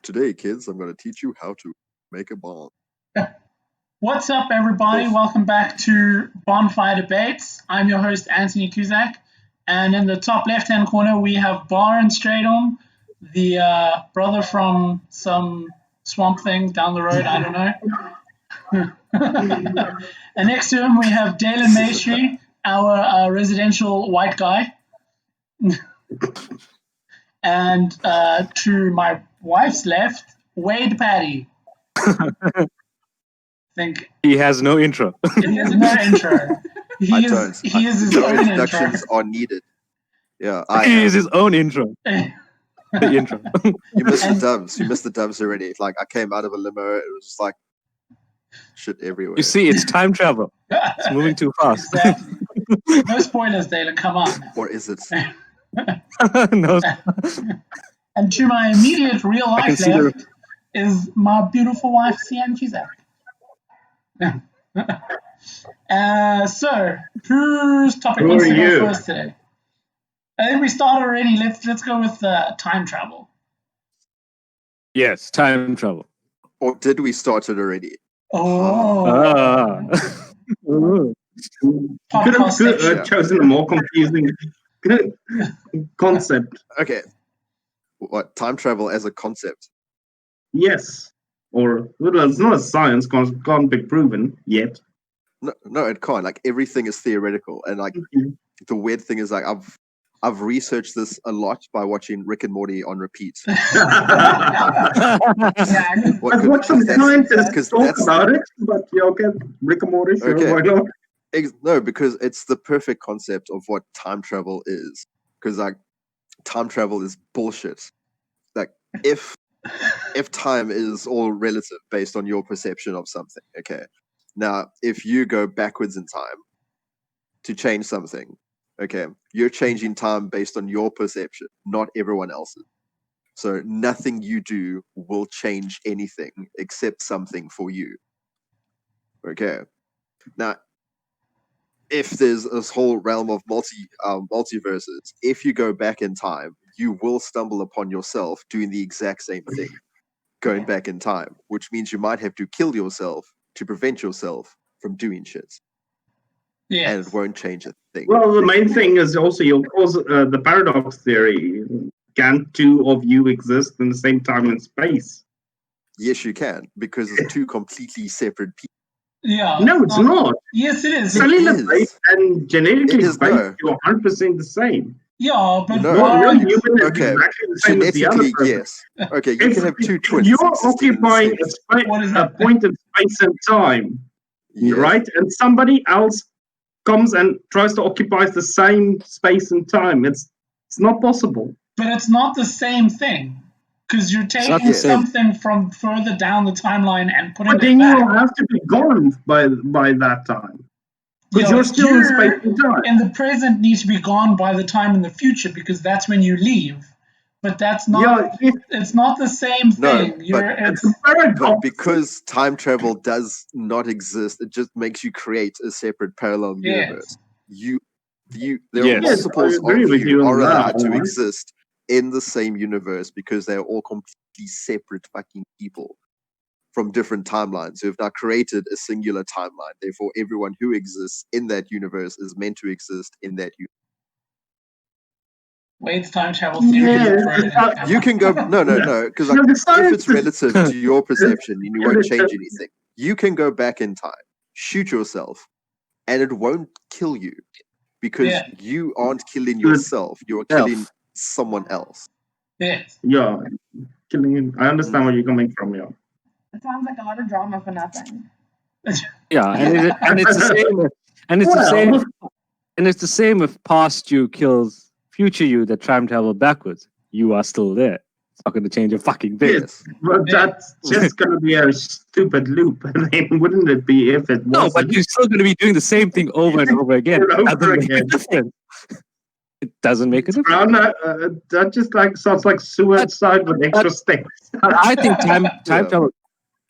Today, kids, I'm going to teach you how to make a bomb. What's up, everybody? Welcome back to Bonfire Debates. I'm your host, Anthony Kuzak. And in the top left-hand corner, we have Baron Stradom, the brother from some swamp thing down the road, I don't know. And next to him, we have Daylin Maestri, our residential white guy. And to my wife's left, Wade Patty. Think he has no intro. He has no intro. He is his own introductions intro. are needed. Yeah, He is his own intro. The intro. You missed the dubs. You missed the dubs already. Like, I came out of a limo. It was just like shit everywhere. You see, it's time travel. It's moving too fast. Exactly. No spoilers, Daylin. Come on. Or is it? No. And to my immediate real life left is my beautiful wife, Sian Kuzak. So, whose topic wants to go first today? I think we started already. Let's go with time travel. Yes, time travel. Or did we start it already? Oh. Could have chosen a more confusing concept. Okay. What, time travel as a concept? Yes. Or, well, it's not a science, can't be proven yet. No, it can't. Like, everything is theoretical. And, like, the weird thing is, like, I've researched this a lot by watching Rick and Morty on repeat. I've watched some scientists talk about it, but yeah, okay, Rick and Morty, sure, okay. Why not? No, because it's the perfect concept of what time travel is. Because, like, time travel is bullshit. Like, if time is all relative based on your perception of something, okay. Now, if you go backwards in time to change something, okay, you're changing time based on your perception, not everyone else's. So nothing you do will change anything except something for you. Okay. Now, if there's this whole realm of multiverses, if you go back in time, you will stumble upon yourself doing the exact same thing, going back in time, which means you might have to kill yourself to prevent yourself from doing shit. Yes. And it won't change a thing. Well, the main thing is also you'll cause the paradox theory. Can two of you exist in the same time and space? Yes, you can, because it's two completely separate people. Yeah. No, it's not. Yes, it is. Cellular based and genetically based, no. you're 100% the same. Yeah, but no, one human is okay. exactly the same as the other person. Yes. Okay, you can have two twins. You're occupying a point in space and time, yes. Right? And somebody else comes and tries to occupy the same space and time. It's not possible. But it's not the same thing. Because you're taking something from further down the timeline and putting it back. But then you'll have to be gone by that time. Because you're still in space and time. In the present need to be gone by the time in the future, because that's when you leave. But that's not. It's not the same thing. But because time travel does not exist, it just makes you create a separate parallel universe. There are multiples of you are allowed to exist in the same universe because they're all completely separate fucking people from different timelines who have now created a singular timeline. Therefore, everyone who exists in that universe is meant to exist in that universe. Wade's time travel theory. You can go no, because like, if it's relative to your perception and you won't change anything, you can go back in time, shoot yourself, and it won't kill you because you aren't killing yourself; you're killing someone else. Yes. Yeah, killing. I understand where you're coming from. Yeah. It sounds like a lot of drama for nothing. Yeah, and it's the same. And it's the same. And it's the same if past you kills future you that time travel backwards. You are still there. It's not going to change a fucking bit. Yes, but that's just going to be a stupid loop. I mean, wouldn't it be if it wasn't? No, but you're still going to be doing the same thing over and over again. It doesn't make a difference. That just like sounds like suicide with extra steps. I think time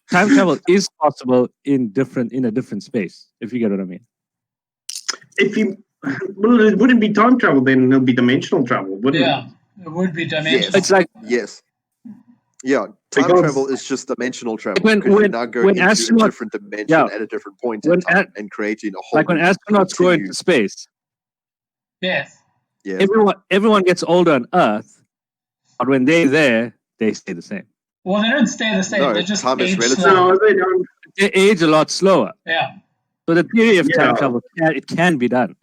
travel is possible in a different space, if you get what I mean. Well, it wouldn't be time travel then; it'll be dimensional travel, wouldn't it? It would be dimensional. Yes. It's like Yes. Yeah, time Because- travel is just dimensional travel. When- Because you're when- now going when into a astronauts- different dimension yeah. at a different point When in time and creating a whole like when new astronauts go into continued- space, Yes. Yes. everyone gets older on Earth, but when they're there, they stay the same. Well, they don't stay the same. No, They just time is age relative. slower. No, they don't. They age a lot slower. Yeah. So the theory of time Yeah. travel, it can be done.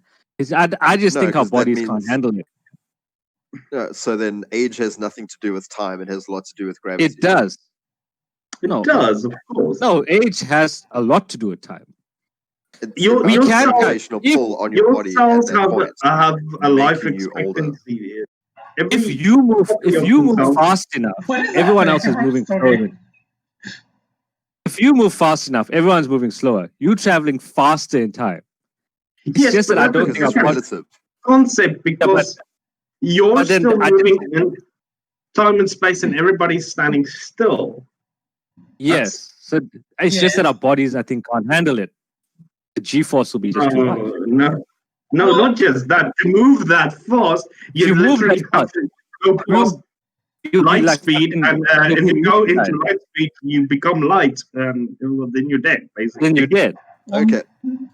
I just No, think our 'cause that bodies can't means- handle it. So then age has nothing to do with time. It has a lot to do with gravity. It does. It No. does, of course. No, age has a lot to do with time. It's Your- about your the cells- gravitational if pull on your Your body at cells that point. have a life making you older. expectancy. If you move fast enough, What is everyone happening? else is moving Sorry. slower. If you move fast enough, everyone's moving slower. You traveling faster in time. It's Yes, just but that I that's don't Because think it's our body- relative. concept because you're but then still I moving think- in time and space and everybody's standing still. Yes. So it's just that our bodies, I think, can't handle it. The G-force will be just too much. No, Well- not just that. To move that fast, you You move literally that have to go past You'll be light like speed, fucking- and you'll if be you go inside. into light speed, you become light, and then you're dead, basically. Then you're dead. Okay.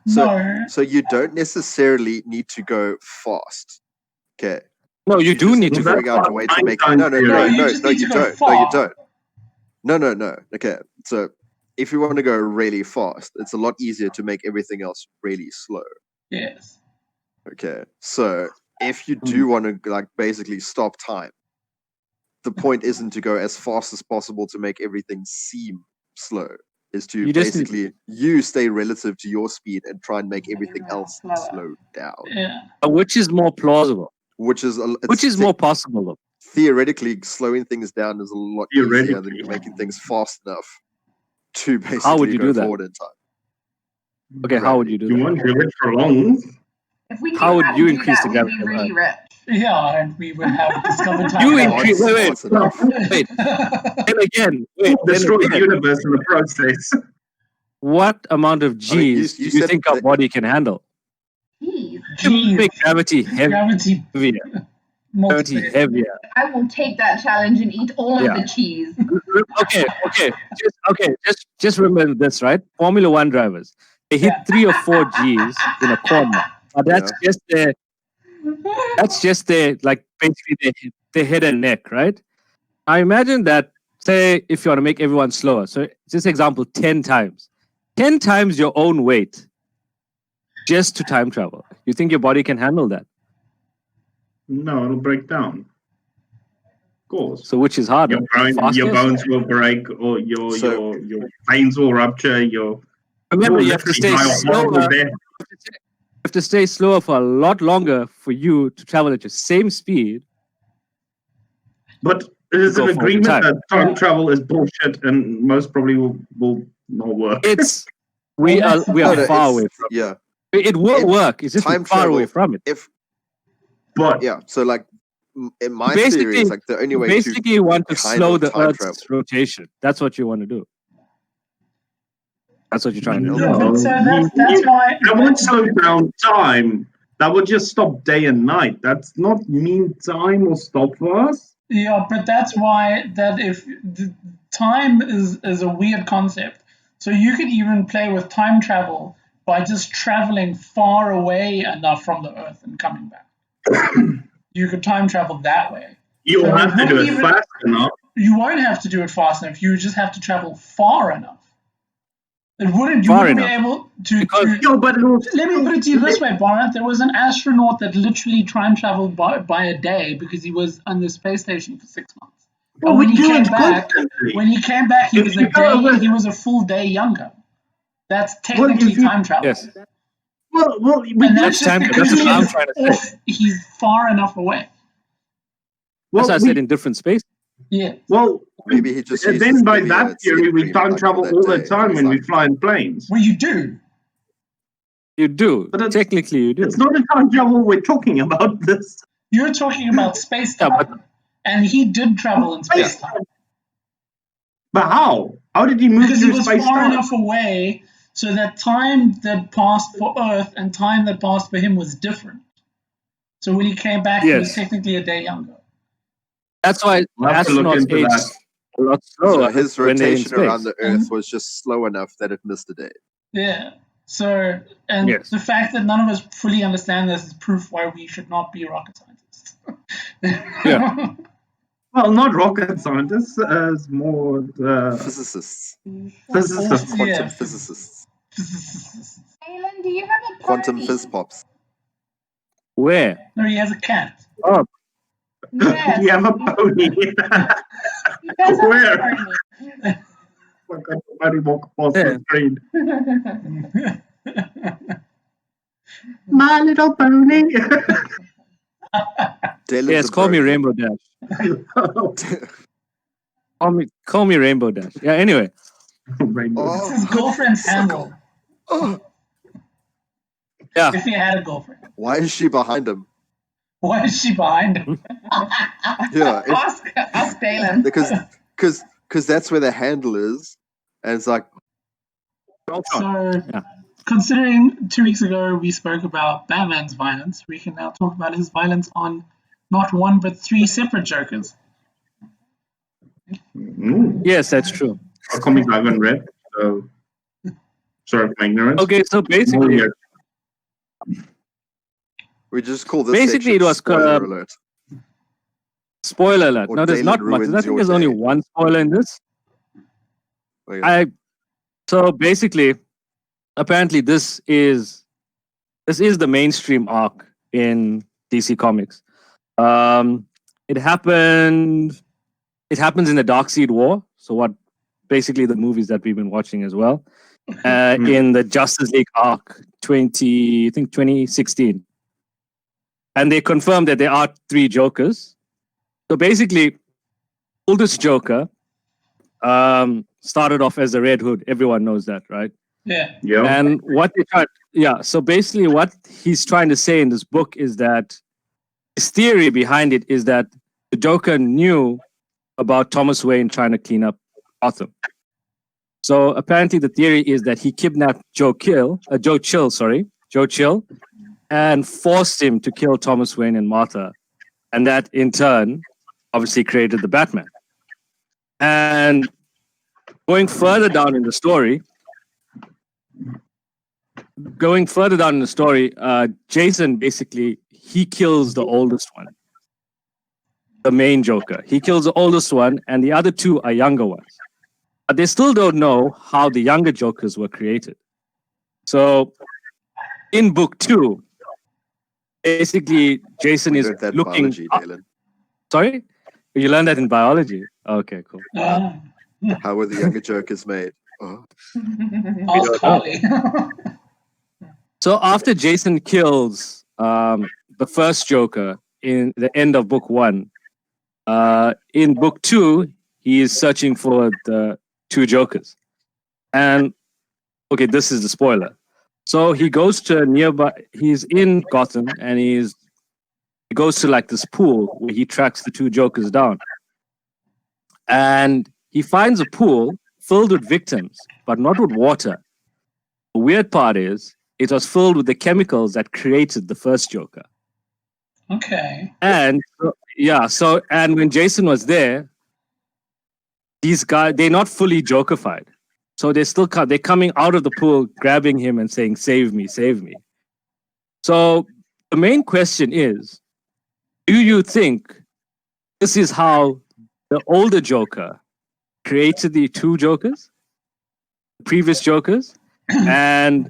So No. so you don't necessarily need to go fast. Okay. No, you do just need to Well, go figure out a fast. way to make Einstein no theory. you just need to you go don't. No, you far. don't. No. Okay. So if you want to go really fast, it's a lot easier to make everything else really slow. Yes. Okay. So if you do want to like basically stop time, the point isn't to go as fast as possible to make everything seem slow. Is to You just need- basically you stay relative to your speed and try and make everything Everything else else slower. slow down. Yeah. Which is more plausible? Which is Which is more possible? Though? theoretically slowing things down is a lot easier than Theoretically. making things fast enough to basically How would you go do that? forward in time. Okay, how would you do You that? won't do it for long. If we knew How would how to you do increase that, the we'd be gravity of really rich. Yeah, and we would have discovered time. You travel. increase- wait. Fast enough. Wait. Then again, Destroy the then again, universe in the process. what amount of G's I mean, you do you said think our that- body can handle? Jeez, Jeez. Make gravity heavier. Gravity Gravity heavier. I will take that challenge and eat all of Yeah. the cheese. Okay. Just remember this, right? Formula One drivers, they hit 3 or 4 G's in a corner. But that's just their like basically their head and neck, right? I imagine that, say, if you want to make everyone slower. So just example, 10 times. 10 times your own weight just to time travel. You think your body can handle that? No, it'll break down. Of course. So which is harder? Your Faster? bones will break, or your veins will rupture. Remember, you you'll have to literally stay die a horrible slower. death. You have to stay slower for a lot longer for you to travel at your same speed. But it is Go an forward in agreement time. that time travel is bullshit and most probably will not work. It's we Well, are that's the we are point. far away from Yeah. it. It will It's work. It's just we're time far away travel. from it. If But yeah, so like in my Basically- theory, it's like the only way Basically, you want to kind slow of the time Earth's travel. rotation. That's what you want to do. That's what you're trying to do. No, but so that's why. that would slow down time. That would just stop day and night. That's not mean time or stop for us. Yeah, but that's why that if the time is a weird concept. So you could even play with time travel by just traveling far away enough from the Earth and coming back. You could time travel that way. You'll So have to do it even- fast enough. You won't have to do it fast enough. You just have to travel far enough. It wouldn't. You Far wouldn't be enough. able to. Because- Yo, but it'll Let me put it to you this way, Barnett. There was an astronaut that literally time traveled by a day because he was on the space station for 6 months. Well, And when we he do came it back, constantly. he If was you go with- he was a full day younger. That's technically if you- time travel. Yes. Well, we And do that's That's just time- because that's he what I'm is trying to off, he's far enough away. That's why I we- said in different space. Yeah. well, Maybe he just and uses then by maybe that a theory, we dream, time like, travel for that all the day. time It's when we like- fly in planes. Well, you do. You do. But it's- Technically, you do. It's not a time travel we're talking about this. You're talking about space time. Yeah, but- And he did travel in space time. But how? How did he move Because he through was space far time? enough away so that time that passed for Earth and time that passed for him was different. So when he came back, he was Yes. technically a day younger. That's why I'll have to look astronauts into age that. a lot So slower his when they're in rotation around space. the Earth was just slow enough that it missed a day. Yeah. So, and Yes. the fact that none of us fully understand this is proof why we should not be rocket scientists. Yeah. Well, not rocket scientists, as more Physicists, physicists. quantum Yeah. physicists, Daylin, do you have a quantum pony? fizz pops. Where? No, he has a cat. Oh, Yes. You have a pony. He does have Where? a pony. I got somebody walk past Yeah. the screen. My little pony. Daylin's yes. a Call me bird. Rainbow Dash. Call me Rainbow Dash. Yeah. Anyway. Rainbow. It's his girlfriend's honeysuckle. handle. Oh, Yeah. If he had a girlfriend. why is she behind him? Why is she behind him? Yeah, Ask Daylin. because that's where the handle is, and it's like, So, Yeah. considering 2 weeks ago we spoke about Batman's violence, we can now talk about his violence on not one but 3 separate Jokers. Yes, that's true. A comic I haven't read, so sorry for my ignorance. Okay, so basically, we just call this Basically, section it was, spoiler alert. spoiler alert. Or No, there's Daylin not much. I ruins think your there's only day. one spoiler in this. Okay. So basically, apparently this is the mainstream arc in DC Comics. It happens in the Darkseid War. So what basically the movies that we've been watching as well. In the Justice League arc 2016. And they confirmed that there are 3 Jokers. So basically, oldest Joker started off as the Red Hood. Everyone knows that, right? Yeah. And what they tried, so basically what he's trying to say in this book is that his theory behind it is that the Joker knew about Thomas Wayne trying to clean up Gotham. So apparently the theory is that he kidnapped Joe Chill, and forced him to kill Thomas Wayne and Martha. And that in turn obviously created the Batman. And going further down in the story, Jason basically, he kills the oldest one, the main Joker. He kills the oldest one, and the other 2 are younger ones. But they still don't know how the younger Jokers were created. So in book 2, basically Jason is that looking. biology, Daylin. Sorry? You learned that in biology? Okay, cool. How were the younger Jokers made? Oh. Ask Carly. So after Jason kills the first Joker in the end of book 1, in book 2, he is searching for the 2 Jokers. And, okay, this is the spoiler. So he goes to a nearby, he's in Gotham, and he goes to like this pool where he tracks the 2 Jokers down. And he finds a pool filled with victims, but not with water. The weird part is, it was filled with the chemicals that created the first Joker. Okay. And and when Jason was there, these guys, they're not fully Jokerfied. So they're coming out of the pool, grabbing him and saying, "Save me, save me." So the main question is, do you think this is how the older Joker created the 2 Jokers, previous Jokers? And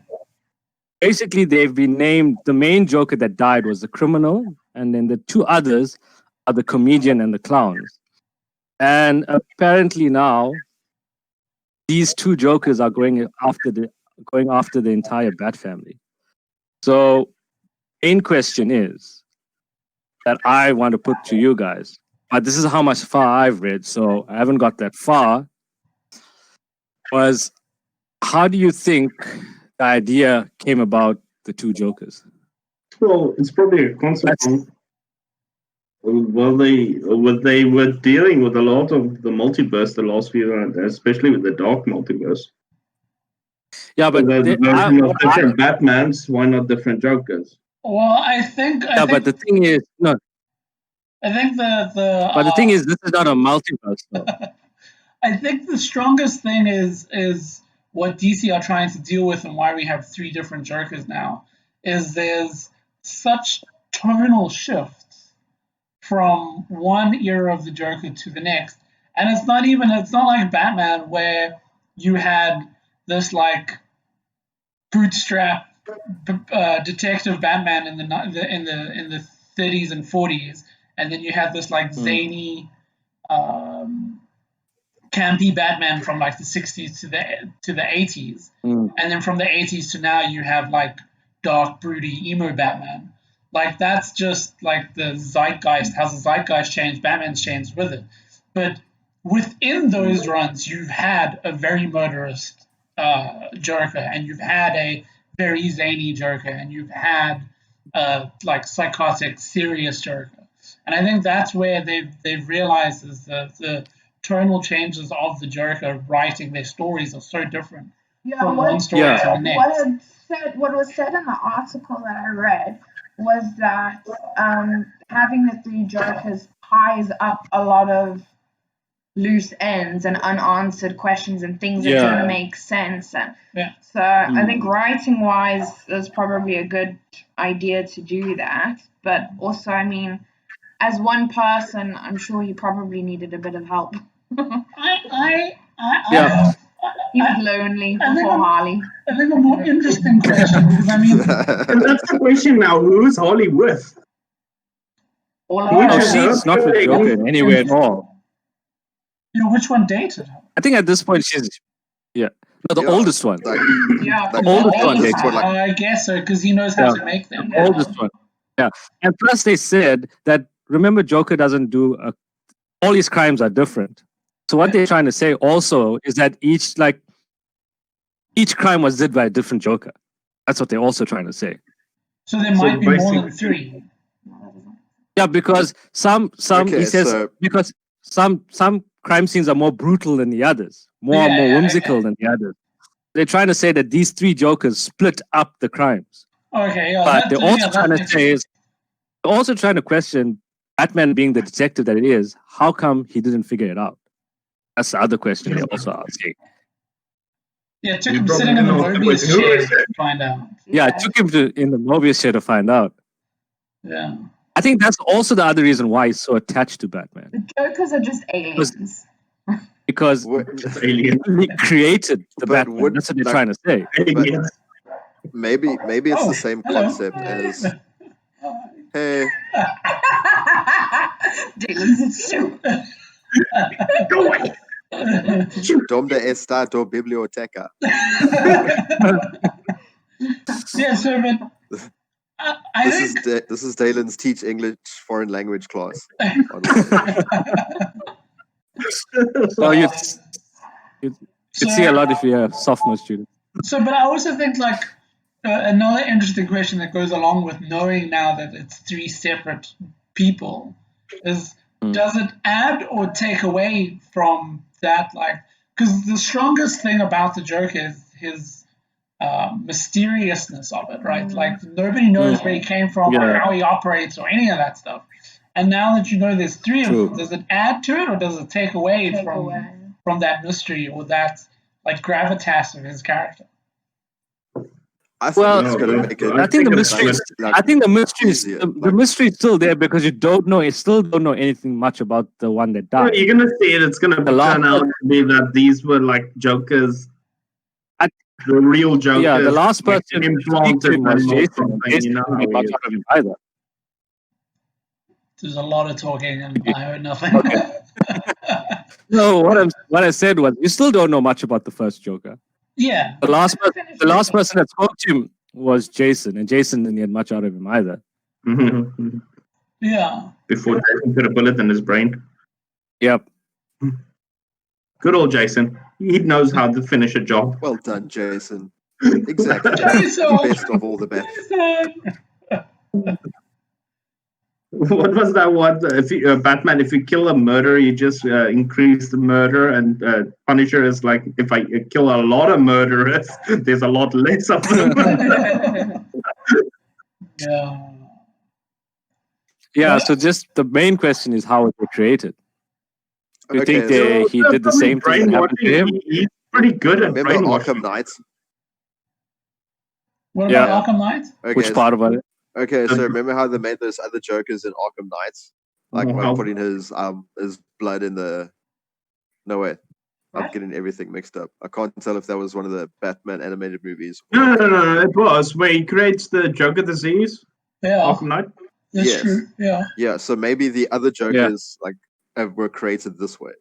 basically they've been named, the main Joker that died was the criminal, and then the 2 others are the comedian and the clowns. And apparently now these 2 Jokers are going after the entire Bat family. So main question is that I want to put to you guys, but this is how much far I've read, so I haven't got that far, was how do you think the idea came about the 2 Jokers? Well, it's probably a concept. Well, they were dealing with a lot of the multiverse the last few years, especially with the dark multiverse. Yeah, but so the version of different Batmans, why not different Jokers? Well, I think. But the thing is, no. I think But the thing is, this is not a multiverse, though. I think the strongest thing is what DC are trying to deal with, and why we have 3 different Jokers now, is there's such tonal shifts from one era of the Joker to the next. And it's not like Batman, where you had this like bootstrap detective Batman in the 30s and 40s, and then you had this like zany campy Batman from like the 60s to the 80s, and then from the 80s to now you have like dark, broody, emo Batman. Like that's just like the zeitgeist. Has the zeitgeist changed? Batman's changed with it. But within those runs, you've had a very murderous Joker, and you've had a very zany Joker, and you've had like psychotic, serious Joker. And I think that's where they've realized is the tonal changes of the Joker writing their stories are so different from one story to the next. What was said in the article that I read was that having the 3 Jokers ties up a lot of loose ends and unanswered questions and things that don't make sense. And so I think writing-wise, it's probably a good idea to do that. But also, I mean, as one person, I'm sure he probably needed a bit of help. He was lonely before Harley. I think a more interesting question, because I mean, that's the question now. Who's Harley with? She's not with Joker in any way at all. Which one dated her? I think at this point she's the oldest one. The oldest one dated. I guess so, because he knows how to make them. The oldest one. Yeah, and plus they said that, remember, Joker doesn't do all his crimes are different. So what they're trying to say also is that each crime was did by a different Joker. That's what they're also trying to say. So there might be more than 3. Yeah, because some crime scenes are more brutal than the others, more whimsical than the others. They're trying to say that these 3 Jokers split up the crimes. Okay, but they're also trying to question Batman being the detective that it is. How come he didn't figure it out? That's the other question they're also asking. Yeah, it took him sitting in the Mobius chair to find out. Yeah, it took him in the Mobius chair to find out. Yeah. I think that's also the other reason why he's so attached to Batman. The Jokers are just aliens. Because he created the Batman. That's what they're trying to say. Maybe it's the same concept as hey. Daylin's soup. Go away. ¿Dónde está tu biblioteca? Yeah, so this is Daylin's Teach English Foreign Language class. So you see a lot if you have sophomore students. So, but I also think like another interesting question that goes along with knowing now that it's 3 separate people is, does it add or take away from that? Like, because the strongest thing about the Joker is his mysteriousness of it, right? Like nobody knows where he came from or how he operates or any of that stuff. And now that you know there's 3 of them, does it add to it or does it take away from that mystery or that like gravitas of his character? I think the mystery is still there because you still don't know anything much about the one that died. You're gonna see it's gonna turn out to be that these were like Jokers. The real Jokers. Yeah, the last person implanted was Jason. Either. There's a lot of talking and I heard nothing. No, what I said was you still don't know much about the first Joker. Yeah. The last person that spoke to him was Jason, and Jason didn't get much out of him either. Yeah. Before Jason put a bullet in his brain. Yep. Good old Jason. He knows how to finish a job. Well done, Jason. Exactly. The best of all the best. What was that one? Batman, if you kill a murderer, you just increase the murder, and Punisher is like, if I kill a lot of murderers, there's a lot less of them. Yeah, so just the main question is how was they created? Do you Okay, think he did the same thing that happened to him? He's pretty good at remember brainwashing. Arkham Knight? What Yeah. about Arkham Knight? Okay, Which part about it? Okay, so remember how they made those other Jokers in Arkham Knight? Like by putting his blood in the... No, wait. I'm What? getting everything mixed up. I can't tell if that was one of the Batman animated movies. No, it was where he creates the Joker disease. Yeah, Arkham Knight. that's Yes. true. Yeah. Yeah, so maybe the other Jokers were created this way.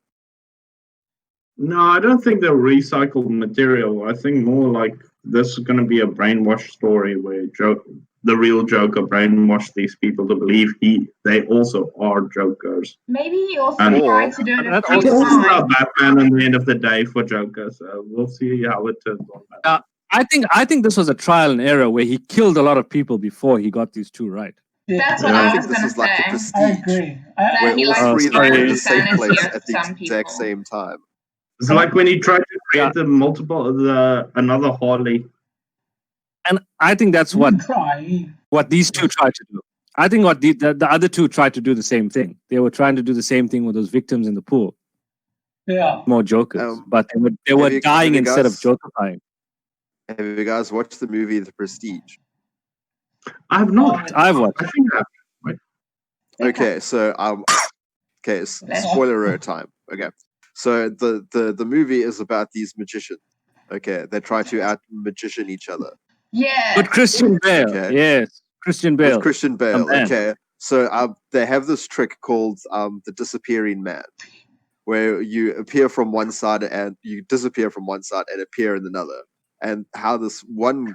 No, I don't think they're recycled material. I think more like this is going to be a brainwash story where the real Joker brainwashed these people to believe they also are Jokers. Maybe he also And- tried to do it a That few It's also times. about Batman at the end of the day for Joker, so we'll see how it turns on. I think this was a trial and error where he killed a lot of people before he got these two right. Yeah. That's what I I think was this going is to like the say. Prestige, I agree. That where he all likes three to live in drain the the same sanity place of at the some exact people. same time. It's like when he tried to create another Harley. And I think that's You what can try. these two tried to do. I think what the other two tried to do the same thing. They were trying to do the same thing with those victims in the pool. Yeah. More Jokers. But they have were you dying instead of guys- Jokerifying. Have you guys watched the movie The Prestige? I have not. I've watched. I think I Okay, so spoiler alert time. Okay, so the movie is about these magicians. Okay, they try to out magician each other Yeah. With Christian Bale. Okay. Yes. Christian Bale. with Christian Bale. man. Okay, so they have this trick called the disappearing man, where you appear from one side and you disappear from one side and appear in another. And how this one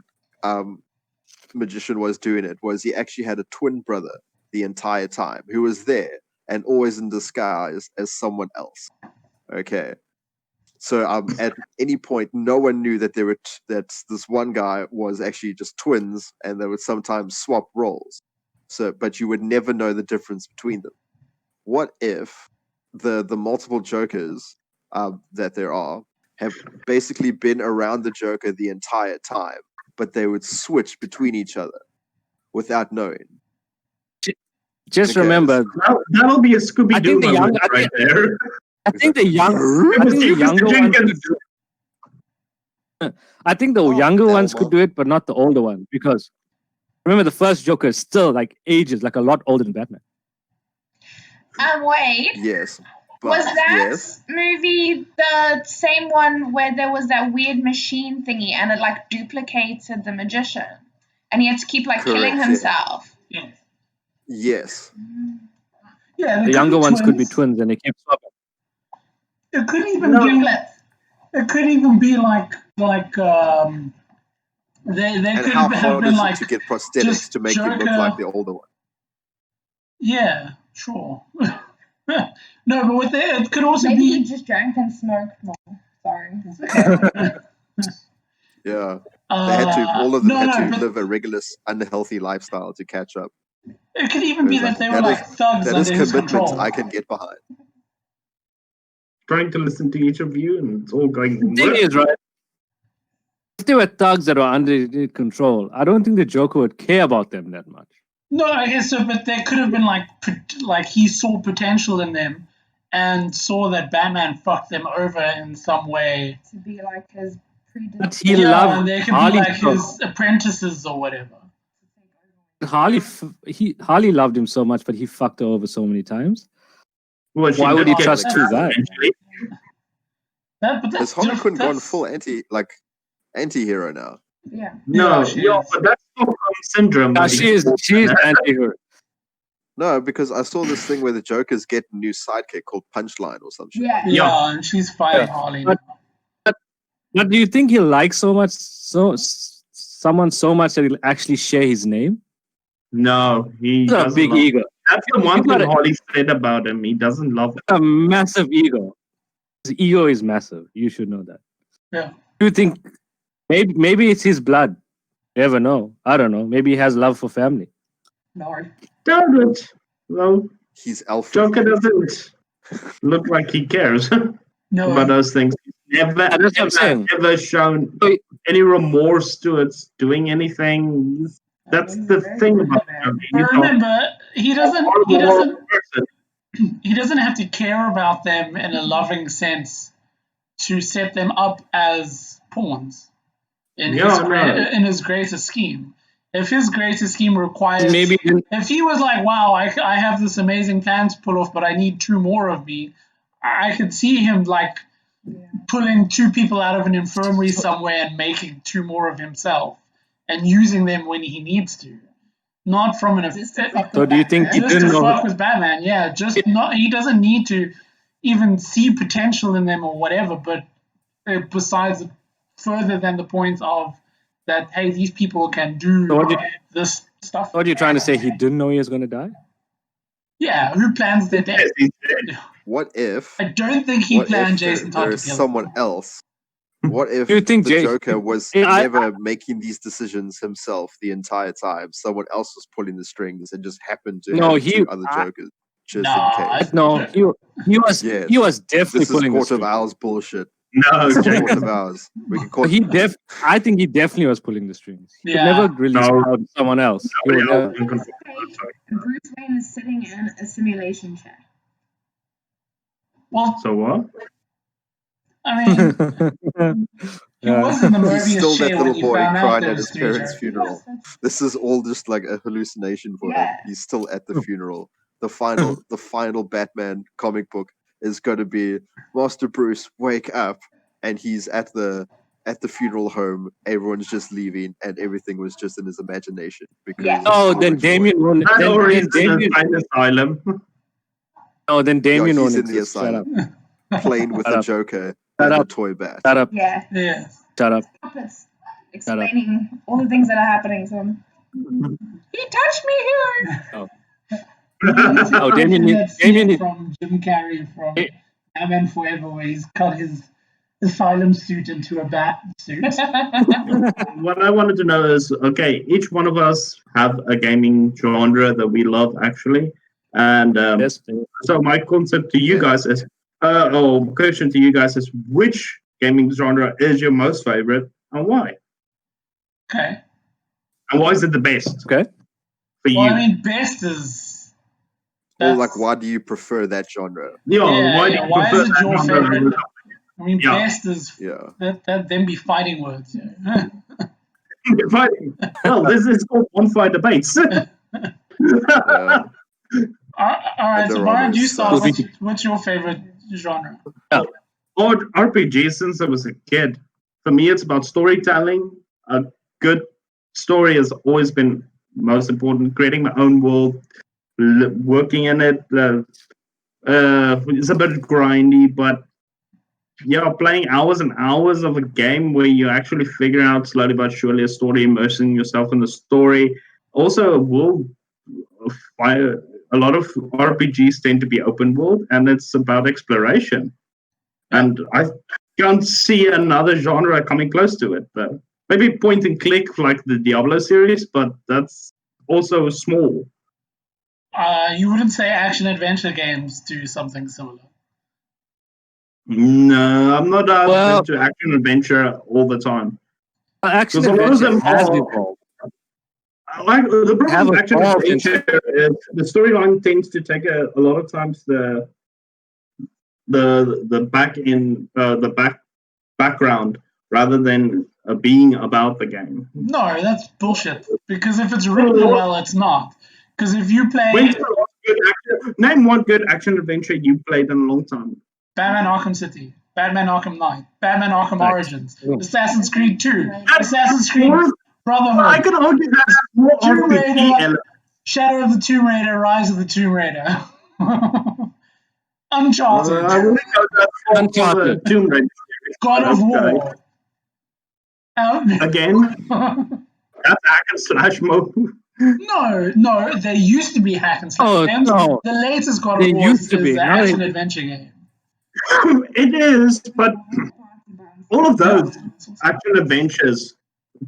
magician was doing it was he actually had a twin brother the entire time who was there and always in disguise as someone else. Okay, so at any point, no one knew that that this one guy was actually just twins, and they would sometimes swap roles. So, but you would never know the difference between them. What if the multiple Jokers that there are have basically been around the Joker the entire time, but they would switch between each other without knowing? Just Okay, remember, that'll be a Scooby I Doo think the moment young- I right there. I think the younger ones could do it. I think the younger ones could do it, but not the older ones, because remember the first Joker is still like ages, like a lot older than Batman. Wait. Yes. But, Was that yes. movie the same one where there was that weird machine thingy and it like duplicated the magician and he had to keep like killing Correct, yeah. himself? Yeah. Yes. Yeah. The younger ones could be twins, and they keep swapping. It could even be like. It could even be like they And could how have hard been is like it to get prosthetics just to make him look Joker. like the older one? Yeah, sure. No, but with it could also Maybe he be. just drank and smoked more. Sorry. Yeah. They had to. All of them no, had to but live a regular, unhealthy lifestyle to catch up. it could even be It's that like, they were that like thugs That under is his commitment control. I can get behind. Trying to listen to each of you, and it's all going. The thing is, right? If they were thugs that were under his control, I don't think the Joker would care about them that much. No, I guess so, but there could have been like he saw potential in them and saw that Batman fucked them over in some way. To be like his But he Yeah, loved and they could Harley. be like his apprentices or whatever. Harley loved him so much, but he fucked her over so many times. Well, Why would he get trust two guys? eventually. But Has Harley Quinn gone that's- full anti-hero now? Yeah. No, Yeah, she yeah, is. but that's Stockholm syndrome. Yeah, where she is anti-hero. No, because I saw this thing where the Jokers get a new sidekick called Punchline or some shit. Yeah. Yeah, and she's fighting Yeah. Harley. But- But do you think he'll like someone so much that he'll actually share his name? No, he He's got a doesn't big love- ego. That's the one He's got thing a- Harley said about him. He doesn't love him. A massive ego. His ego is massive. You should know that. Yeah. Do you think maybe it's his blood? You never know. I don't know. Maybe he has love for family. No. Don't it? Well, He's Alfred. Joker doesn't look like he cares No. about those things. Never, That's what I'm saying. never shown any remorse to it doing anything. That's the thing about Joker. But remember, he doesn't horrible person. he doesn't have to care about them in a loving sense to set them up as pawns in his greater scheme. If his greater scheme requires, if he was like, wow, I have this amazing plan to pull off, but I need 2 more of me, I could see him like pulling 2 people out of an infirmary somewhere and making 2 more of himself and using them when he needs to. Not from an So do you think he didn't know? Fuck with Batman, yeah. Just not. He doesn't need to even see potential in them or whatever. But besides, further than the point of that, hey, these people can do this stuff. What are you trying to say? He didn't know he was going to die? Yeah. Who plans their death? What if? I don't think he planned Jason Todd to kill someone else. What if you think the Joker was never making these decisions himself the entire time? Someone else was pulling the strings and just happened to have 2 other Jokers just in case. No, he was definitely pulling the strings. This is Court of Owls bullshit. No, Court of Owls. We can call I think he definitely was pulling the strings. He Yeah. never really out someone else. Bruce Wayne is sitting in a simulation chair. Well, so what? I mean, he was in the movie. He's still that little boy crying at his parents' funeral. This is all just like a hallucination for him. He's still at the funeral. The final Batman comic book is going to be Master Bruce wake up, and he's at the funeral home. Everyone's just leaving, and everything was just in his imagination. Because then Damien won. Then asylum. Oh, then Damien won. He's in the asylum, playing with the Joker. And a toy bat. Shut up. Yeah. Shut up. Explaining all the things that are happening to him. He touched me here. Oh, Damien from Jim Carrey from Batman Forever, where he's cut his asylum suit into a bat suit. What I wanted to know is, okay, each one of us have a gaming genre that we love, actually, and so my concept to you guys is. Question to you guys is, which gaming genre is your most favorite and why? Okay. And why is it the best? Okay. For you? I mean, best is... Or like, why do you prefer that genre? Why do you prefer is it your favorite? I mean, best is... That then be fighting words. Fighting. Well, this is called Bonfire Debates. All right, so why don't you start? What's your favorite genre? RPG, since I was a kid. For me, it's about storytelling. A good story has always been most important. Creating my own world, working in it. It's a bit grindy, but playing hours and hours of a game where you actually figure out slowly but surely a story, immersing yourself in the story. Also, a world of fire. A lot of RPGs tend to be open world, and it's about exploration. And I can't see another genre coming close to it. Maybe point and click like the Diablo series, but that's also small. You wouldn't say action-adventure games do something similar? No, I'm not into action-adventure all the time. Action-adventure has evolved. The problem with action adventure is the storyline tends to take a lot of times the background rather than being about the game. No, that's bullshit. Because if it's written well, it's not. Because if you play... Name one good action adventure you played in a long time. Batman Arkham City, Batman Arkham Knight, Batman Arkham Origins, Assassin's Creed 2, Assassin's Creed Brotherhood. I could argue that's more RPG. Shadow of the Tomb Raider, Rise of the Tomb Raider. Uncharted. Uncharted. Tomb Raider. God of War. Again? That's hack and slash mode. No, there used to be hack and slash games. No. The latest God of War is an action adventure game. It is, but all of those action adventures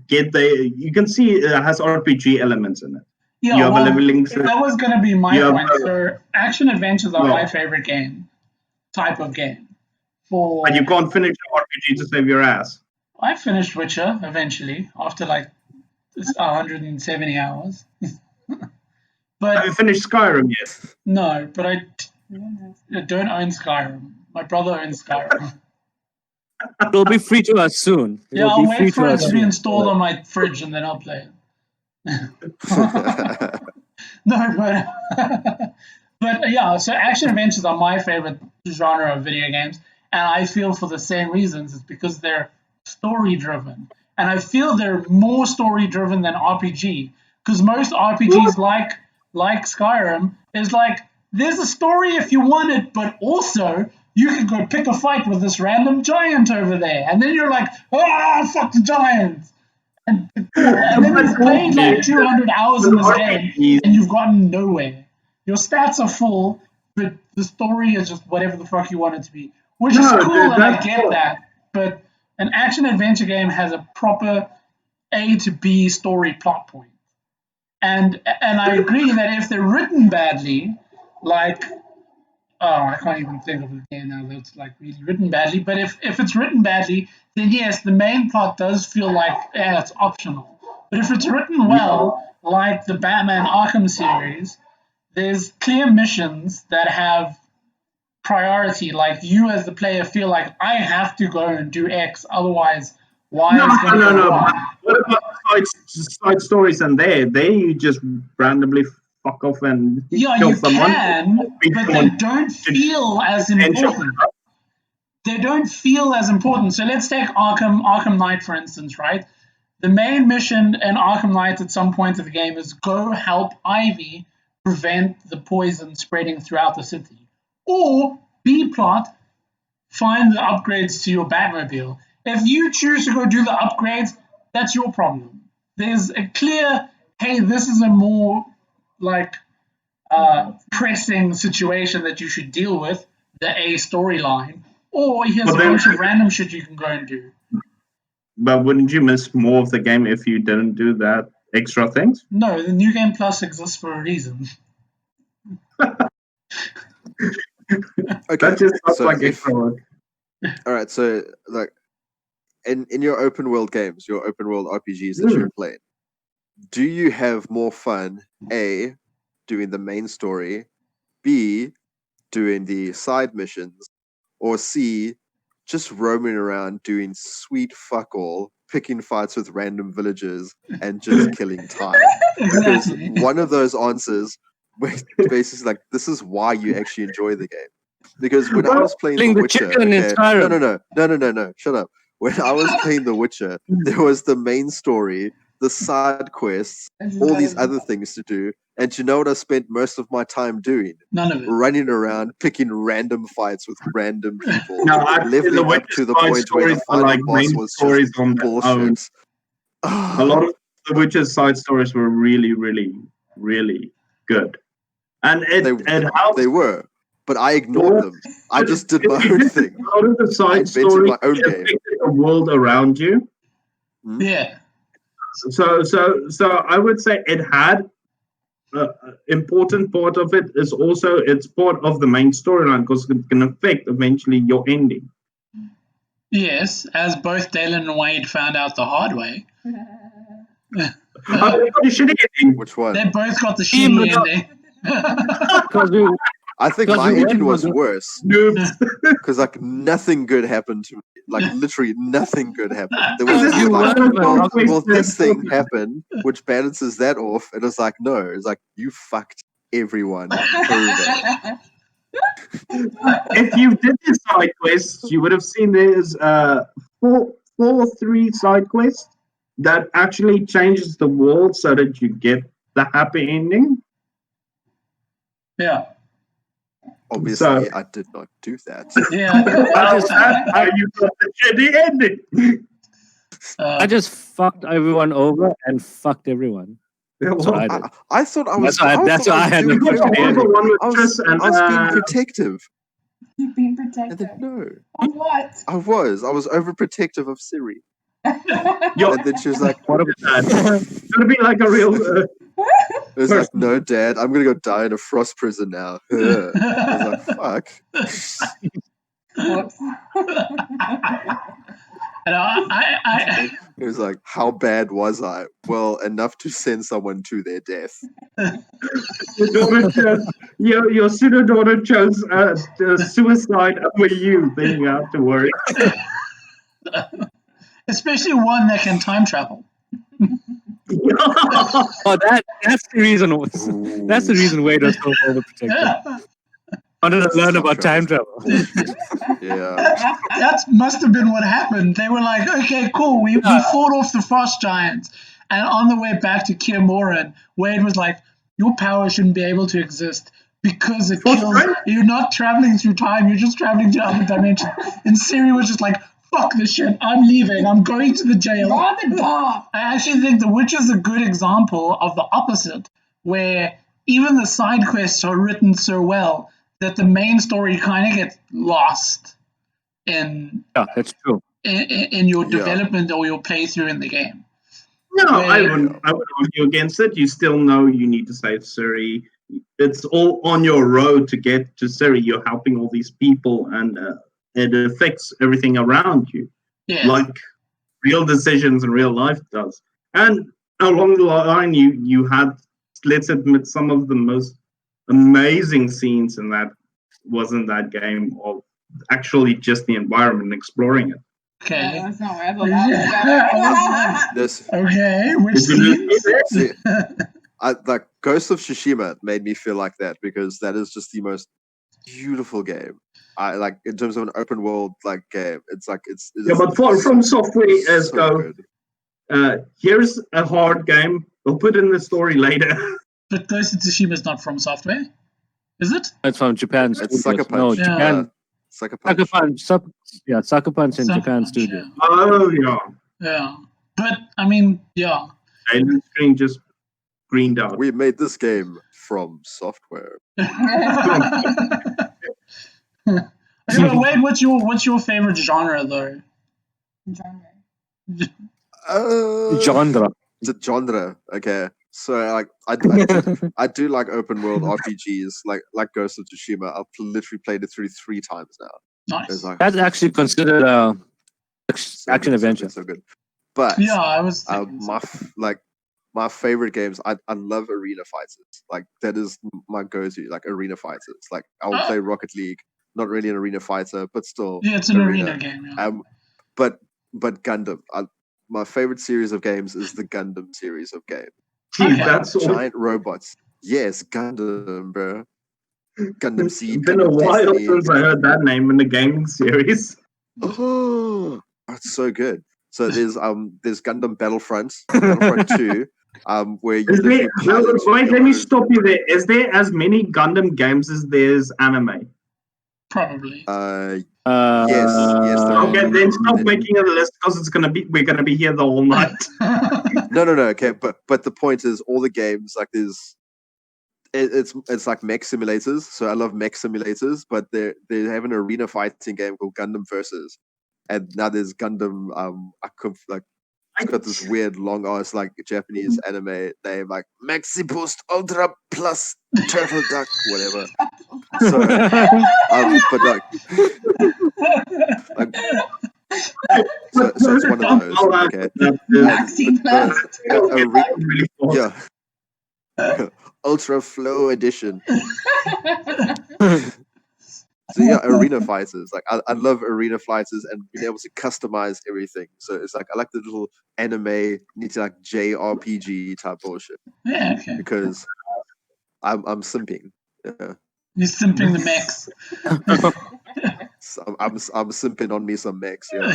you can see it has RPG elements in it. Yeah, you have a leveling system. That was going to be my point. So action adventures are my favorite type of game. But you can't finish the RPG to save your ass. I finished Witcher eventually after like 170 hours. But you finished Skyrim yet? no, but I don't own Skyrim. My brother owns Skyrim. It'll be free to us soon. Yeah, It'll be I'll free wait for to it us to be soon. installed on my fridge and then I'll play it. No, but yeah, so action adventures are my favorite genre of video games, and I feel for the same reasons. It's because they're story driven, and I feel they're more story driven than RPG. Because most RPGs, like Skyrim, is like there's a story if you want it, but also you can go pick a fight with this random giant over there, and then you're like, fuck the giant. And then you've played like 200 hours in this game and you've gotten nowhere. Your stats are full, but the story is just whatever the fuck you want it to be. Which is cool, and I get that. But an action adventure game has a proper A to B story plot point. And I agree that if they're written badly, like I can't even think of a game now that's like really written badly. But if it's written badly, then yes, the main plot does feel like it's optional. But if it's written well, like the Batman Arkham series, there's clear missions that have priority. Like you as the player feel like I have to go and do X, otherwise Y is going to go wrong. What about side stories and there you just randomly fuck off and kill someone? Can, but they don't feel as important. They don't feel as important. So let's take Arkham Knight, for instance, right? The main mission in Arkham Knight at some point of the game is go help Ivy prevent the poison spreading throughout the city. Or B plot, find the upgrades to your Batmobile. If you choose to go do the upgrades, that's your problem. There's a clear, hey, this is a more like pressing situation that you should deal with, the A storyline, or here's a bunch of random shit you can go and do. But wouldn't you miss more of the game if you didn't do that extra things? No, the New Game Plus exists for a reason. Okay, that just sounds so like extra work. All right, so like in your open world games, your open world RPGs that you're playing, do you have more fun, A, doing the main story, B, doing the side missions, or C, just roaming around doing sweet fuck all, picking fights with random villagers and just killing time? Because one of those answers basically like this is why you actually enjoy the game. Because when I was playing The Witcher, no, shut up. When I was playing The Witcher, there was the main story, the side quests, all these other things to do. And you know what I spent most of my time doing? None of it. Running around, picking random fights with random people, No, leveling up to the point where the final boss was just bullshit. A lot of The Witcher's side stories were really, really, really good. And it helped. They were. But I ignored them. I just did my own thing. A lot of the side stories my own game. The world around you. Yeah. So I would say it had an important part of it is also it's part of the main storyline because it can affect eventually your ending. Yes, as both Daylin and Wade found out the hard way. Which one? They both got the shitty ending. I think my ending was worse. Because like nothing good happened to me. Like literally nothing good happened. There was this thing happened, which balances that off. And it's like, no, it's like you fucked everyone over. If you did the side quests, you would have seen there's 3 side quests that actually changes the world so that you get the happy ending. Yeah. Obviously, I did not do that. Yeah. That's how you got the shitty ending. I just fucked everyone over and fucked everyone. That's what I did. I thought I was. That's why I had the I was being protective. You've been protective. No. Of what? I was overprotective of Siri. And then she was like, "What about that? It's gonna be like a real." It was like, no, Dad, I'm gonna go die in a frost prison now. I was like, fuck. And It was like, how bad was I? Well, enough to send someone to their death. Your pseudo daughter chose suicide over you. Then you have to worry. especially one that can time travel. Oh, that's the reason. That's the reason Wade was so overprotective. I wanted to learn about time travel. Yeah. That must have been what happened. They were like, okay, cool, we fought off the frost giants. And on the way back to Kier Moran, Wade was like, your power shouldn't be able to exist because it kills. You're not traveling through time, you're just traveling to other dimensions. And Siri was just like, fuck this shit, I'm leaving, I'm going to the jail. I actually think The Witch is a good example of the opposite, where even the side quests are written so well that the main story kind of gets lost in that's true. in your development or your playthrough in the game. No, I wouldn't argue against it. You still know you need to save Siri. It's all on your road to get to Siri. You're helping all these people, and it affects everything around you, like real decisions in real life does. And along the line, you had, let's admit, some of the most amazing scenes in that game of actually just the environment and exploring it. Okay. Yeah, that's not where I thought that was going. Okay, which scenes? Like Ghost of Tsushima made me feel like that, because that is just the most beautiful game. I like, in terms of an open world like game. It's like it's but from software as so go. Good. Here's a hard game. We'll put in the story later. But Ghost of Tsushima is not from software, is it? It's from Japan. It's Sucker Punch. No, Japan. Sucker Punch. Sucker Punch in Japan studio. Oh yeah. Yeah, but I mean, yeah. And the screen just greened out. We made this game from software. Wait, what's your favorite genre though? Genre. The genre. Okay. So like I do like open world RPGs like Ghost of Tsushima. I've literally played it through 3 times now. Nice. Like, That's actually considered action adventure. So good. But yeah, I was my favorite games. I love arena fighters. Like that is my go-to. Like arena fighters. Like I will play Rocket League. Not really an arena fighter, but still. Yeah, it's an arena game. Yeah. But Gundam. My favorite series of games is the Gundam series of games. Gee, that's giant robots. Yes, Gundam, bro. Gundam Seed. It's been a while since I heard that name in the gaming series. Oh, it's so good. So there's Gundam Battlefront 2, where you let me stop you there. Is there as many Gundam games as there's anime? Probably. Yes. Okay, then stop making a list, because we're gonna be here the whole night. No. Okay, but the point is, all the games like it's like mech simulators. So I love mech simulators, but they have an arena fighting game called Gundam Versus, and now there's Gundam. It's got this weird long ass like Japanese anime name, like Maxi Boost Ultra Plus Turtle Duck, whatever. So, so it's one of those. Okay. Yeah. Ultra Flow Edition. So yeah, arena fighters. Like I love arena fighters and being able to customize everything. So it's like I like the little anime, need to like JRPG type bullshit. Yeah, okay. Because I'm simping. Yeah. You're simping the mechs. So I'm simping on me some mechs. Yeah.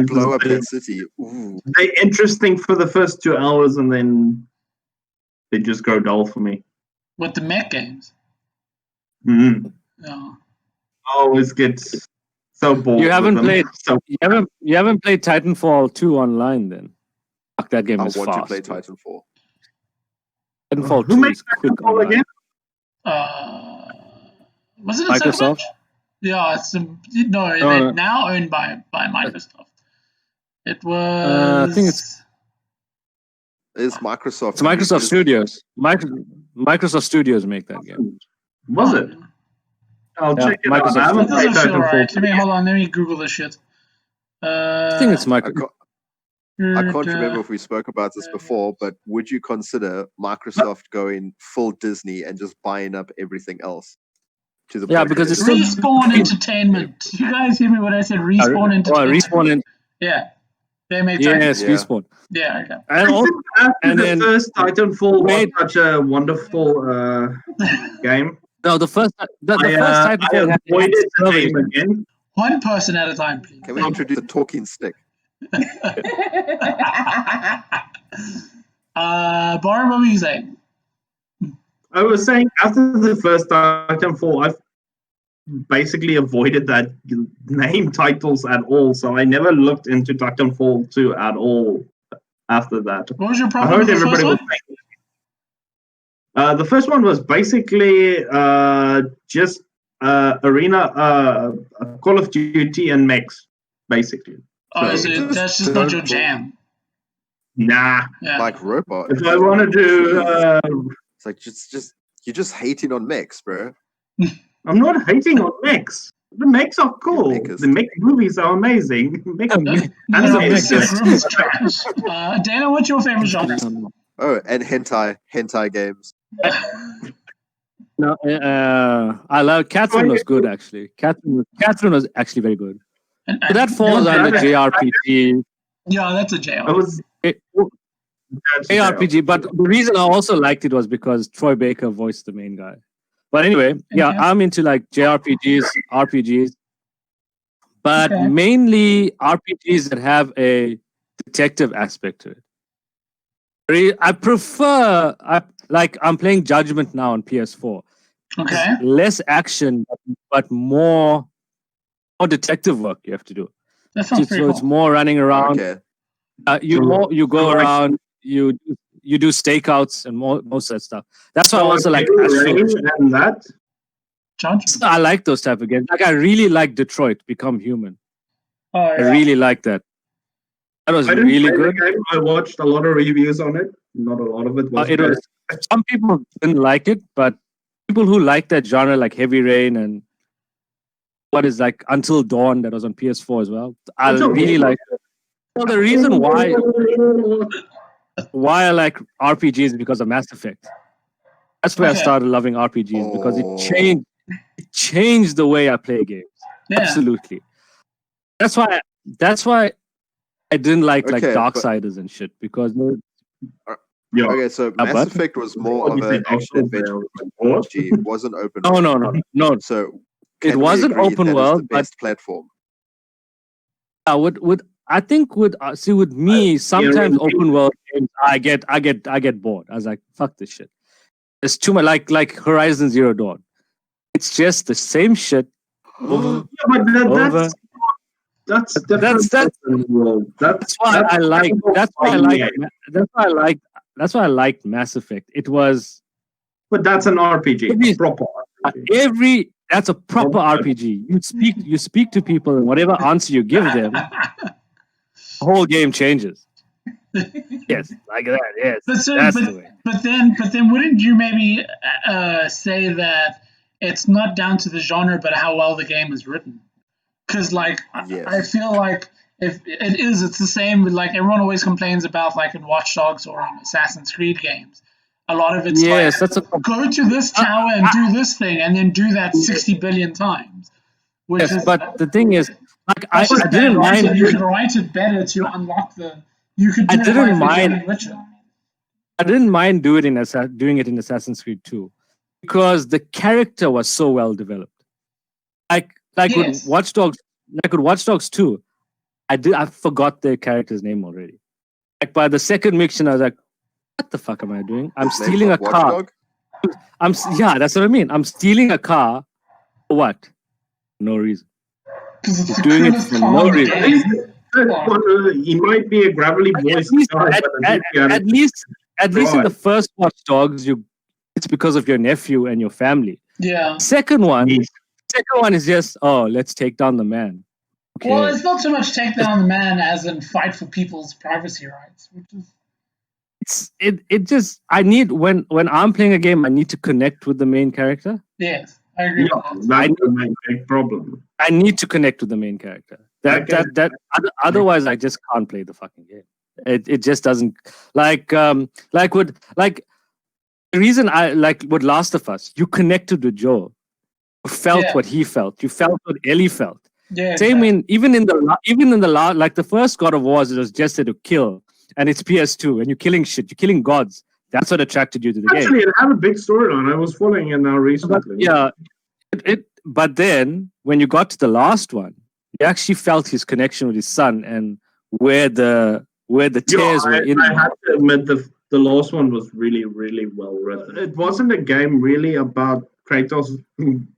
Blow up that city. Ooh. They're interesting for the first 2 hours, and then they just grow dull for me. With the mech games. Mm-hmm. Yeah. I always get so bored. You haven't played Titanfall 2 online then? Fuck, that game is fast. I want to play Titanfall. Titanfall 2 Who makes Titanfall again? Was it Microsoft? Yeah, they're now owned by Microsoft. It was. I think it's Microsoft. It's Microsoft Studios. Microsoft Studios make that game. Was it? I'll check it Microsoft out. I haven't That doesn't played feel Titanfall. right. Hold on, let me Google this shit. I think it's I Microsoft. can't remember if we spoke about this before, but would you consider Microsoft going full Disney and just buying up everything else? To the point because where it's still Respawn Entertainment. You guys hear me when I said Respawn Entertainment? Respawn. Yeah, they made Yes, Yeah. Respawn. Yeah, okay. And also, After the then first Titanfall made- was such a wonderful game. no, the first I Titanfall had avoided the server name issues. again. One person at a time, please. Can we introduce the talking stick? Baron, what were you saying? I was saying after the first Titanfall, I've basically avoided that name titles at all. So I never looked into Titanfall 2 at all after that. What was your I problem heard with the first everybody was one? saying the first one was basically just arena, Call of Duty and mechs, basically. Oh, So, so that's just not your jam. nah. Yeah. Like robots. If I want to do, It's like you're just hating on mechs, bro. I'm not hating on mechs. The mechs are cool. Makers. The mech movies are amazing. No, makers. Pacific Rim is trash. Dana, what's your favorite genre? Oh, and hentai games. No, I love Catherine was good actually. Catherine was actually very good. And, So that falls under JRPG. Yeah, that's a I jail. was JRPG, but the reason I also liked it was because Troy Baker voiced the main guy. But anyway, yeah, Okay. I'm into like JRPGs, RPGs, but Okay. mainly RPGs that have a detective aspect to it. I prefer, I'm playing Judgment now on PS4. Okay. Less action, but more detective work you have to do. That sounds pretty So cool. it's more running around. Okay. You go around. You do stakeouts and most of that stuff. That's why I also like Astro. and that. Judge? I like those type of games. Like I really like Detroit Become Human. Oh, I yeah. really like that. That was I didn't really play good. the game. I watched a lot of reviews on it. Not a lot of it was. It was. Some people didn't like it, but people who like that genre, like Heavy Rain and what is like Until Dawn, that was on PS4 as well. I really like it. Well, the reason why I like RPGs is because of Mass Effect. That's where I started loving RPGs because it changed the way I play games. Yeah. Absolutely. That's why I didn't like Darksiders and shit because Okay, so Mass Effect was more of an action adventure RPG. It wasn't open world. No. So it wasn't open world, the best platform. I think with me sometimes open world games I get bored. I was like, fuck this shit. It's too much like Horizon Zero Dawn. It's just the same shit over. That's why I liked Mass Effect. It was. But that's an RPG. Proper RPG. That's a proper RPG. You speak to people and whatever answer you give them, the whole game changes. Yes, like that. Yes, but then wouldn't you maybe say that it's not down to the genre, but how well the game is written? Because I feel like if it is, it's the same with like everyone always complains about like in Watch Dogs or in Assassin's Creed games. A lot of it's go to this tower and do this thing, and then do that 60 billion times. But the thing is, like I didn't mind. You could write it better to unlock the. You could. Do I didn't mind doing it in Assassin's Creed 2 because the character was so well developed. With Watch Dogs 2, I forgot the character's name already. Like by the second mission, I was like, what the fuck am I doing? I'm stealing a car. That's what I mean. I'm stealing a car for what? No reason. Doing it for no reason. He might be a gravelly voice. At least in the first Watch Dogs, it's because of your nephew and your family. Yeah. Second one is just let's take down the man. Okay. Well, it's not so much take down the man as in fight for people's privacy rights, which is. I need when I'm playing a game, I need to connect with the main character. Yes. I agree. That's the main big problem. I need to connect with the main character. Otherwise, I just can't play the fucking game. It just doesn't the reason I like with Last of Us. You connected with Joel. You felt what he felt. You felt what Ellie felt. Yeah. Same even in the like the first God of War, it was just to kill, and it's PS2, and you're killing shit. You're killing gods. That's what attracted you to the game. Actually, it had a big storyline. I was following it now recently. But then when you got to the last one, you actually felt his connection with his son and where the tears were in. I have to admit the last one was really, really well written. It wasn't a game really about Kratos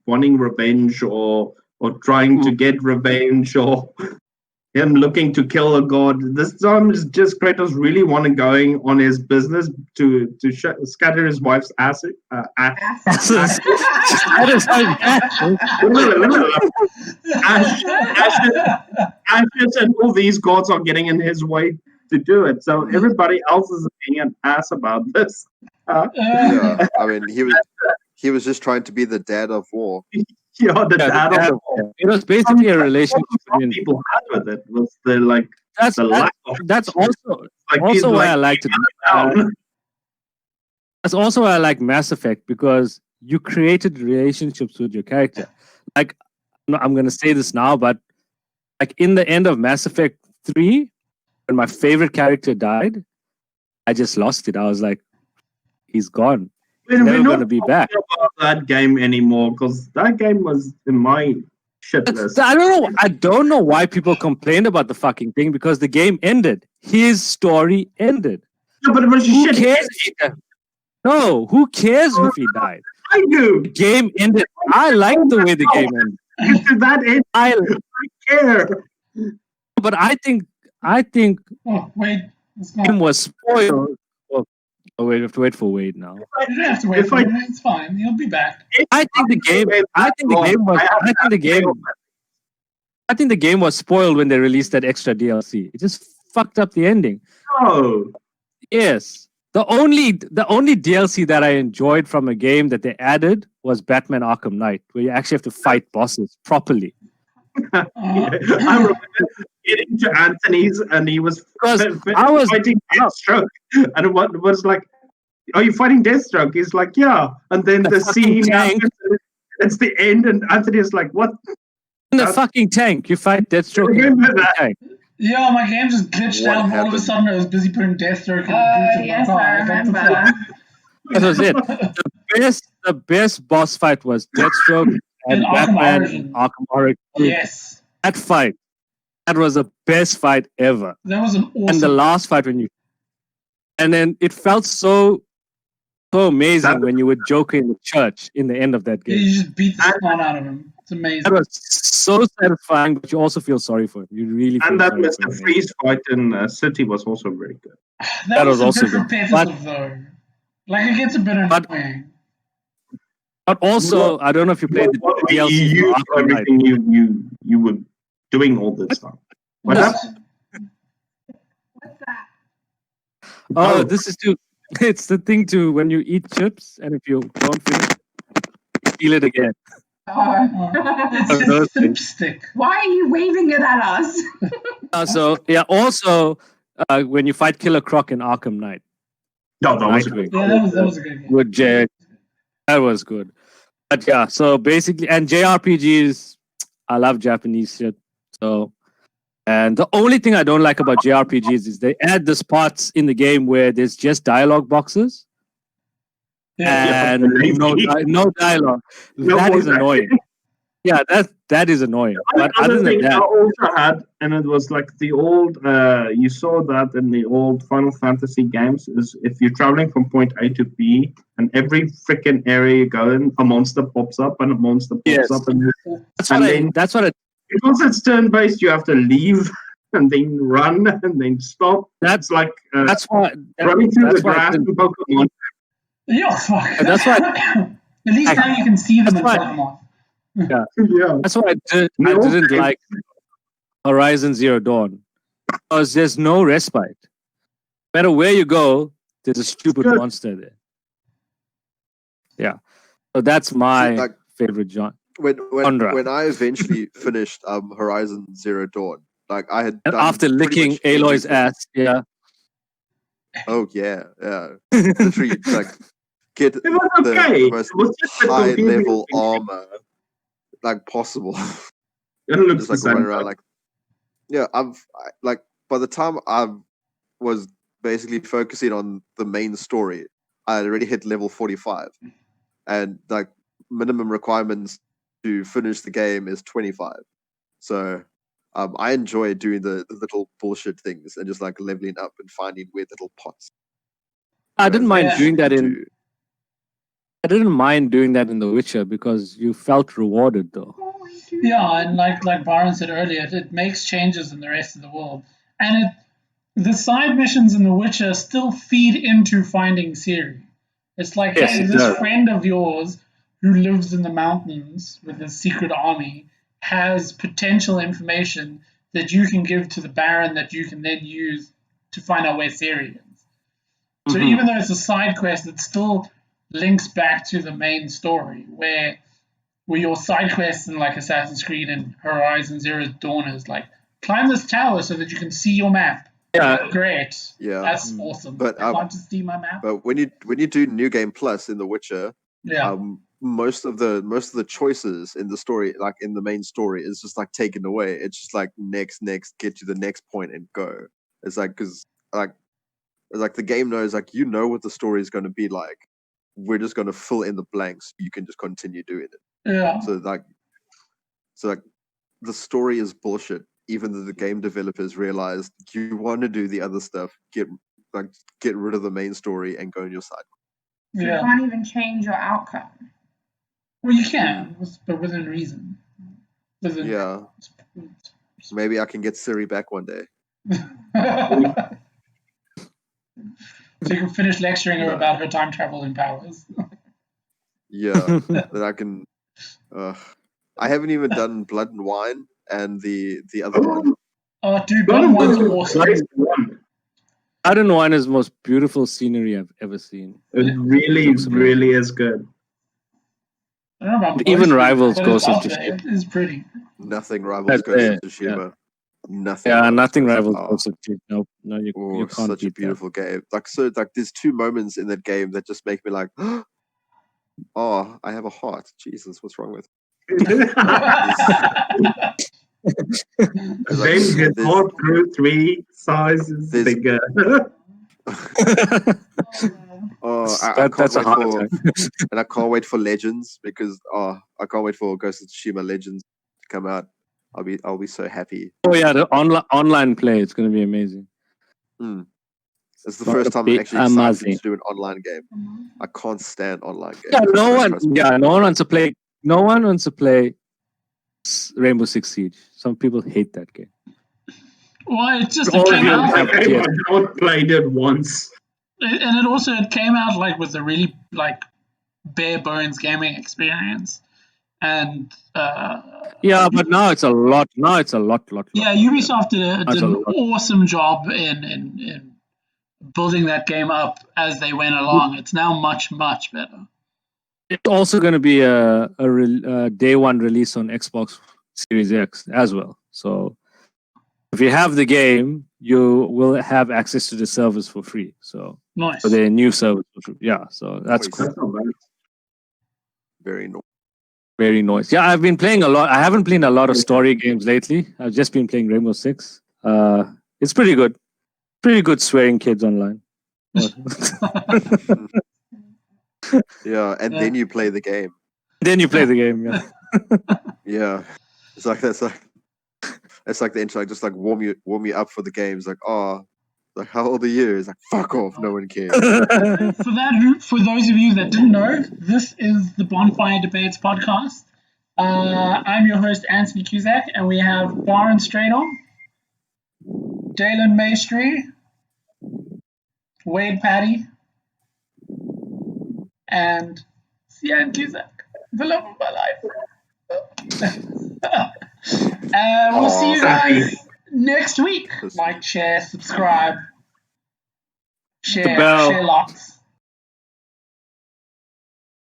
wanting revenge or trying to get revenge or him looking to kill a god. This time is just Kratos really going on his business to scatter his wife's ashes. Ashes and all these gods are getting in his way to do it. So everybody else is being an ass about this. Yeah, I mean, he was just trying to be the dad of war. The dad of war. It was basically a relationship between people had with it. Was the lack of. That's also why I liked it. That's also why I like Mass Effect, because you created relationships with your character. Like, I'm going to say this now, but like in the end of Mass Effect 3, when my favorite character died, I just lost it. I was like, he's gone. He's never going to be back. About that game anymore, because that game was in my shit list. I don't know why people complained about the fucking thing, because the game ended. His story ended. No, but it was who cares? No, who cares if he died? I do. The game ended. I like the way the game ended. To that end, I care. But I think. Oh wait, the game was spoiled. Oh wait, we have to wait for Wade now. You don't have to wait for him. It's fine. He'll be back. I think the game was spoiled when they released that extra DLC. It just fucked up the ending. Oh. Yes. The only DLC that I enjoyed from a game that they added was Batman Arkham Knight, where you actually have to fight bosses properly. I remember getting to Anthony's and he was fighting Deathstroke, and what was like, "Are you fighting Deathstroke?" He's like, "Yeah," and then the scene it's the end, and Anthony is like, "What?" In the fucking tank, you fight Deathstroke. Remember that? Yeah, my game just glitched out, and all of a sudden I was busy putting Deathstroke in the boots. Yes, I remember. That was it. The best boss fight was Deathstroke and Batman Arkham Origins. Yes. That fight. That was the best fight ever. That was an awesome. And the last fight and then it felt so amazing when you were Joker in the church in the end of that game. You just beat the spawn out of him. It's amazing. That was so satisfying, but you also feel sorry for him. You really feel and that sorry Mr. Freeze fight in City was also very good. That was also good. Repetitive, though. Like, it gets a bit annoying. But also, I don't know if you played the DLC for everything you were doing all this time. What's that? Oh, this is it's the thing when you eat chips, and if you don't finish, you feel it again. It's just a stick. Why are you waving it at us? Also, when you fight Killer Croc in Arkham Knight. No, that was a good game. Yeah, that was a good game. With Jay. That was good. But yeah, so basically, and JRPGs, I love Japanese shit. So, and the only thing I don't like about JRPGs is they add the spots in the game where there's just dialogue boxes. And no dialogue. That is annoying. Yeah, that is annoying. But other than that, I also had, and it was like the old. You saw that in the old Final Fantasy games. Is if you're traveling from point A to B, and every freaking area you go in, a monster pops up, and a monster pops up, and that's what. Because it's turn-based, you have to leave and then run and then stop. That's like that's why running through the grass in Pokemon. Yeah, fuck. That's why. At least now you can see them in Pokemon. Yeah. That's why I didn't like Horizon Zero Dawn, because there's no respite. No matter where you go, there's a stupid monster there. Yeah. So that's my favorite genre. When I eventually finished Horizon Zero Dawn, like I had And done after pretty licking much Aloy's everything. ass, yeah. Oh yeah. Literally, like get It was the okay. most It was just a bit high confusing. level armor like possible. It looks Just like the same. running around like like by the time I was basically focusing on the main story, I had already hit level 45, and like minimum requirements to finish the game is 25. So I enjoy doing the little bullshit things and just like leveling up and finding weird little pots. I didn't mind doing that in. I didn't mind doing that in The Witcher because you felt rewarded though. Yeah, and like Byron said earlier, it makes changes in the rest of the world, and the side missions in The Witcher still feed into finding Ciri. It's like, Yes, hey, it this does. friend of yours who lives in the mountains with his secret army has potential information that you can give to the Baron that you can then use to find out where Ciri is. So even though it's a side quest, it still links back to the main story, where your side quests in like Assassin's Creed and Horizon Zero Dawn is like, climb this tower so that you can see your map. Yeah. Great. Yeah. That's awesome. But I'd like to see my map. But when you do New Game Plus in The Witcher, most of the choices in the story, like in the main story, is just like taken away. It's just like next, get to the next point and go. It's like because like the game knows like what the story is going to be like. We're just going to fill in the blanks. You can just continue doing it. Yeah. So like the story is bullshit. Even though the game developers realized you want to do the other stuff, get rid of the main story and go on your side. You can't even change your outcome. Well, you can, but within reason. Maybe I can get Ciri back one day. So you can finish lecturing her about her time traveling powers. Yeah, then I can. I haven't even done Blood and Wine and the other one. Oh, dude, Blood and Wine's awesome. Blood and Wine is the most beautiful scenery I've ever seen. It really is good. I don't know about even rivals Ghost of Tsushima. It is pretty. Nothing rivals Ghost of Tsushima. Nothing. Yeah, nothing rivals Ghost of Tsushima. No, you can't. Such a beautiful game. Like there's two moments in that game that just make me like, oh, I have a heart. Jesus, what's wrong with? Then his heart grew 3 sizes bigger. That's a heart attack. And I can't wait for Legends because I can't wait for Ghost of Tsushima Legends to come out. I'll be so happy. Oh yeah, the online play, it's gonna be amazing. It's the first time I'm actually excited to do an online game. I can't stand online games. Yeah, no one wants to play. No one wants to play Rainbow Six Siege. Some people hate that game. Well, it just All came out. I played it once, and it came out like with a really like bare bones gaming experience, and yeah, but now it's a lot. Yeah, Ubisoft did an awesome job in building that game up as they went along. It's now much better. It's also going to be a day one release on Xbox Series X as well. So if you have the game, you will have access to the service for free. So nice. For their new service for free. Yeah, so that's cool. Very nice. Very nice. Yeah, I've been playing a lot. I haven't played a lot of story games lately. I've just been playing Rainbow Six. It's pretty good. Pretty good swearing kids online. Yeah, and then you play the game. Then you play the game, yeah. Yeah. It's like the intro, just like warm you up for the game. It's like, like how old are you? It's like, fuck off, no one cares. For those of you that didn't know, this is the Bonfire Debates podcast. I'm your host, Anthony Cusack, and we have Byron Stradom, Daylin Maestri, Wade Patty, and Cian Cusack, the love of my life. And we'll see you guys next week. Like, share, subscribe, share lots.